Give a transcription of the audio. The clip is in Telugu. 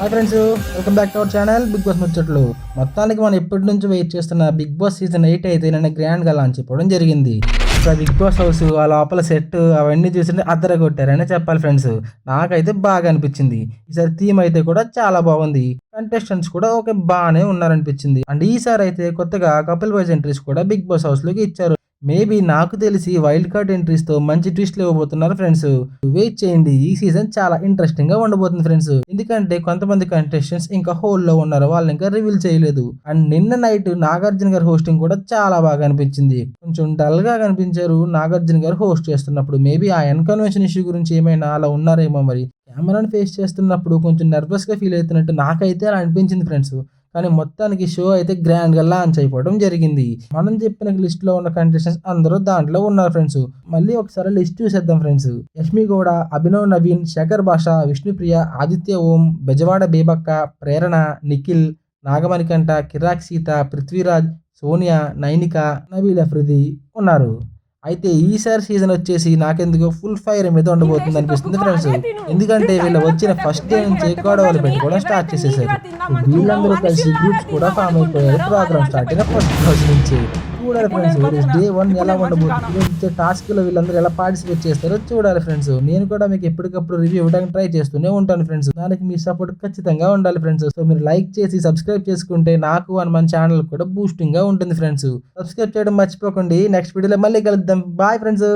Hi friends, welcome back to our channel Bigg Boss ముచ్చట్లు. మొత్తానికి మనం ఎప్పటి నుంచి వెయిట్ చేస్తున్న బిగ్ బాస్ సీజన్ 8 అయితే నిన్న గ్రాండ్గా లాంచ్ అయిపోవడం జరిగింది. అసలు బిగ్ బాస్ హౌస్ ఆ లోపల సెట్ అవన్నీ చూస్తుంటే అద్దర కొట్టారని చెప్పాలి ఫ్రెండ్స్. నాకైతే బాగా అనిపించింది. ఈసారి థీమ్ అయితే కూడా చాలా బాగుంది. కంటెస్టెంట్స్ కూడా ఓకే బాగానే ఉన్నారనిపించింది. అండ్ ఈసారి అయితే కొత్తగా కపుల్ వైజ్ ఎంట్రీస్ కూడా బిగ్ బాస్ హౌస్ లోకి ఇచ్చారు. మేబీ నాకు తెలిసి వైల్డ్ కార్డ్ ఎంట్రీస్ తో మంచి ట్విస్ట్లు ఇవ్వబోతున్నారు ఫ్రెండ్స్. వెయిట్ చేయండి, ఈ సీజన్ చాలా ఇంట్రెస్టింగ్ గా ఉండబోతుంది ఫ్రెండ్స్. ఎందుకంటే కొంతమంది కంటెస్టెంట్స్ ఇంకా హోల్ లో ఉన్నారు, వాళ్ళు ఇంకా రివీల్ చేయలేదు. అండ్ నిన్న నైట్ నాగార్జున గారి హోస్టింగ్ కూడా చాలా బాగా అనిపించింది. కొంచెం డల్ గా కనిపించారు నాగార్జున గారు హోస్ట్ చేస్తున్నప్పుడు. మేబీ ఆ అన్కన్వెన్షన్ ఇష్యూ గురించి ఏమైనా అలా ఉన్నారేమో మరి. కెమెరాని ఫేస్ చేస్తున్నప్పుడు కొంచెం నర్వస్ గా ఫీల్ అవుతున్నట్టు నాకైతే అలా అనిపించింది ఫ్రెండ్స్. కానీ మొత్తానికి షో అయితే గ్రాండ్ గా లాంచ్ అయిపోవడం జరిగింది. మనం చెప్పిన లిస్ట్ లో ఉన్న కంటెస్టెంట్స్ అందరూ దాంట్లో ఉన్నారు ఫ్రెండ్స్. మళ్ళీ ఒకసారి లిస్ట్ చూసేద్దాం ఫ్రెండ్స్. యష్మి గౌడ, అభినవ్ నవీన్, శేఖర్ భాష, విష్ణుప్రియ, ఆదిత్య ఓం, బెజవాడ బేబక్క, ప్రేరణ, నిఖిల్, నాగమణికంఠ, కిరాక్ సీత, పృథ్వీరాజ్, సోనియా, నైనిక, నబీల్ అఫ్రిది ఉన్నారు. అయితే ఈసారి సీజన్ వచ్చేసి నాకెందుకో ఫుల్ ఫైర్ మీద ఉండబోతుంది అనిపిస్తుంది ఫ్రెండ్స్. ఎందుకంటే వీళ్ళు వచ్చిన ఫస్ట్ డే నుంచి గొడవలు పెట్టుకోవడం స్టార్ట్ చేసేసారు. వీళ్ళందరూ కలిసి గ్రూప్స్ కూడా ఫామ్ అయిపోయారు ప్రోగ్రామ్ స్టార్ట్ అయిన ఫస్ట్ రోజు నుంచి. చూడాలి ఫ్రెండ్స్, డే 1 ఎలా ఉండబోతుంది, ఇచ్చే టాస్క్ లో వీళ్ళందరూ ఎలా పార్టిసిపేట్ చేస్తారో చూడాలి ఫ్రెండ్స్. నేను కూడా మీకు ఎప్పటికప్పుడు రివ్యూ ఇవ్వడానికి ట్రై చేస్తూనే ఉంటాను ఫ్రెండ్స్. దానికి మీ సపోర్ట్ ఖచ్చితంగా ఉండాలి ఫ్రెండ్స్. సో మీరు లైక్ చేసి సబ్స్క్రైబ్ చేసుకుంటే నాకు మన ఛానల్ కూడా బూస్టింగ్ గా ఉంటుంది ఫ్రెండ్స్. సబ్స్క్రైబ్ చేయడం మర్చిపోకండి. నెక్స్ట్ వీడియోలో మళ్ళీ కలుద్దాం. Bye friends.